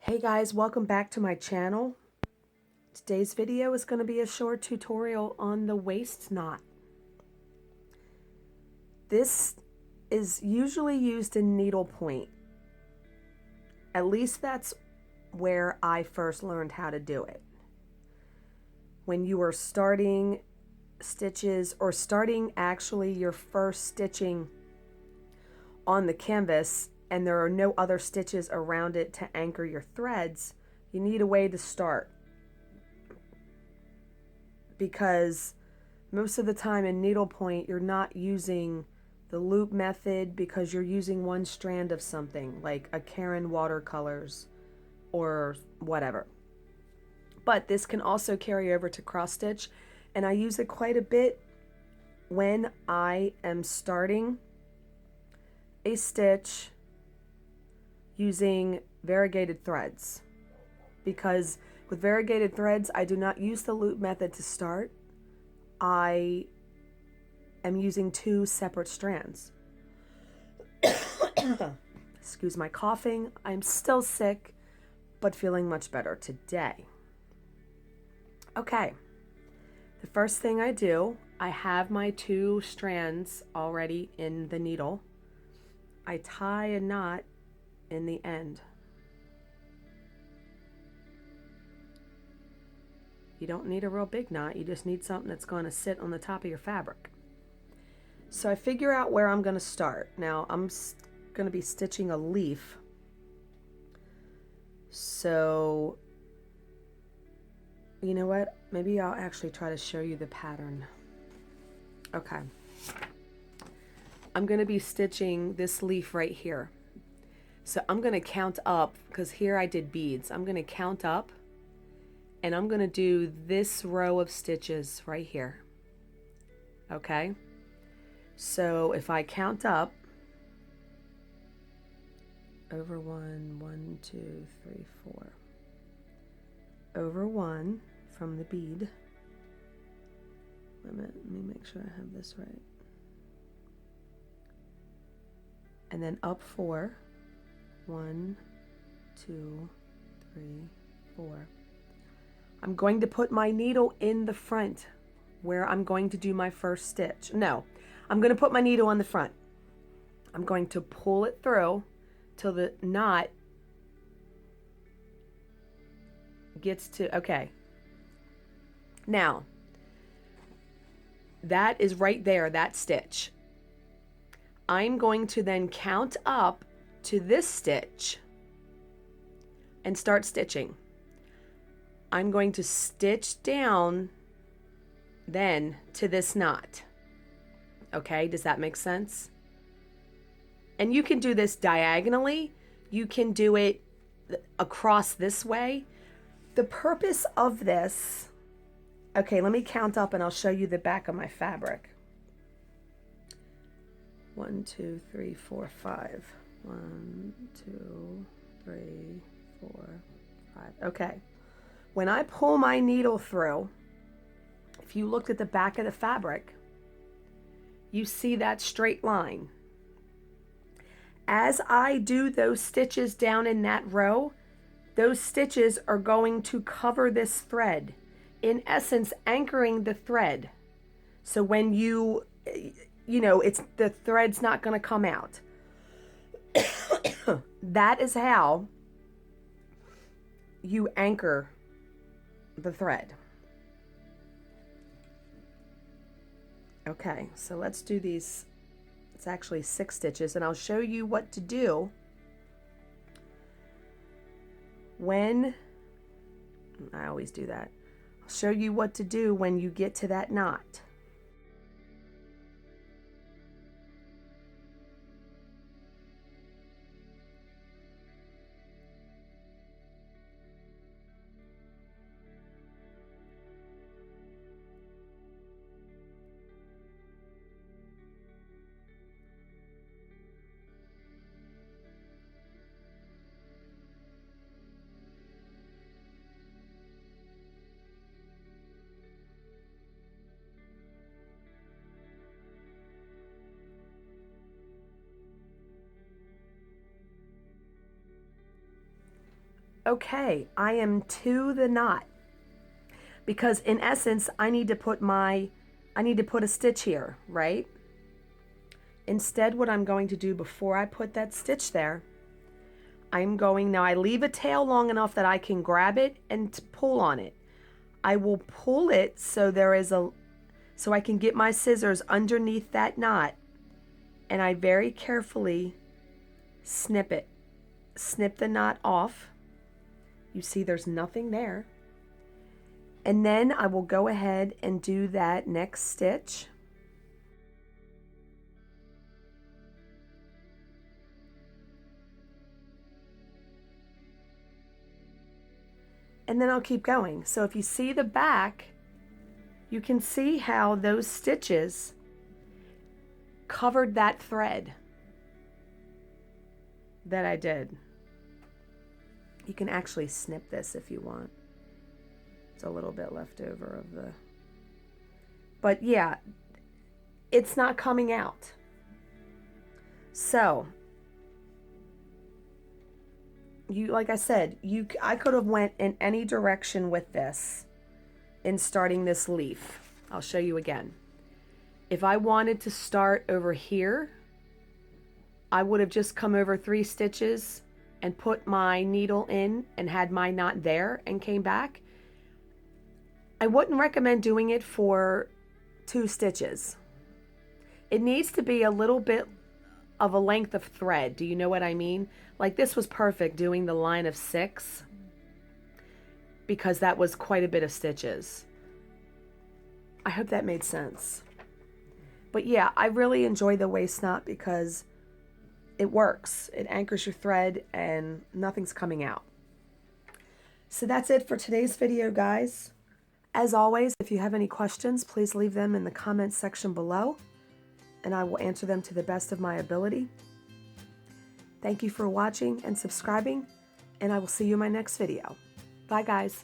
Hey guys, welcome back to my channel. Today's video is going to be a short tutorial on the waist knot. This is usually used in needlepoint. At least that's where I first learned how to do it. When you are starting stitches or starting actually your first stitching on the canvas and there are no other stitches around it to anchor your threads, you need a way to start. Because most of the time in needlepoint, you're not using the loop method because you're using one strand of something, like a Karen watercolors or whatever. But this can also carry over to cross stitch, and I use it quite a bit when I am starting a stitch using variegated threads, because with variegated threads I do not use the loop method to start. I am using two separate strands. Excuse my coughing. I'm still sick but feeling much better today. Okay, the first thing I do, I have my two strands already in the needle. I tie a knot in the end. You don't need a real big knot, you just need something that's going to sit on the top of your fabric. So I figure out where I'm going to start. Now I'm going to be stitching a leaf. So, you know what? Maybe I'll actually try to show you the pattern. Okay. I'm going to be stitching this leaf right here. So I'm going to count up, because here I did beads. I'm going to count up, and I'm going to do this row of stitches right here. Okay? So if I count up, over 1, 2, 3, 4. Over 1 from the bead. Wait a minute, let me make sure I have this right. And then up 4. 1, 2, 3, 4. I'm going to put my needle in the front where I'm going to do my first stitch. No, I'm going to put my needle on the front. I'm going to pull it through till the knot gets to, okay. Now, that is right there, that stitch. I'm going to then count up to this stitch and start stitching. I'm going to stitch down then to this knot. Okay, does that make sense? And you can do this diagonally. You can do it across this way. The purpose of this, okay, let me count up and I'll show you the back of my fabric. 1, 2, 3, 4, 5. 1, 2, 3, 4, 5. Okay. When I pull my needle through, if you looked at the back of the fabric, you see that straight line. As I do those stitches down in that row, those stitches are going to cover this thread, in essence anchoring the thread. So when you know, it's the thread's not going to come out. That is how you anchor the thread. Okay, so let's do these. It's actually 6 stitches, and I'll show you what to do when, I always do that. I'll show you what to do when you get to that knot. okay, I am to the knot, because in essence, I need to put a stitch here, right? Instead, what I'm going to do before I put that stitch there, now I leave a tail long enough that I can grab it and pull on it. I will pull it so so I can get my scissors underneath that knot, and I very carefully snip it. Snip the knot off. You see there's nothing there. And then I will go ahead and do that next stitch. And then I'll keep going. So if you see the back, you can see how those stitches covered that thread that I did. You can actually snip this if you want. It's a little bit left over of the... But yeah, it's not coming out. So, like I said, I could have went in any direction with this in starting this leaf. I'll show you again. If I wanted to start over here, I would have just come over 3 stitches and put my needle in and had my knot there and came back. I wouldn't recommend doing it for 2 stitches. It needs to be a little bit of a length of thread. Do you know what I mean? Like this was perfect doing the line of 6 because that was quite a bit of stitches. I hope that made sense. But yeah, I really enjoy the waist knot because it works. It anchors your thread and nothing's coming out. So that's it for today's video, guys. As always, if you have any questions, please leave them in the comments section below, and I will answer them to the best of my ability. Thank you for watching and subscribing, and I will see you in my next video. Bye, guys.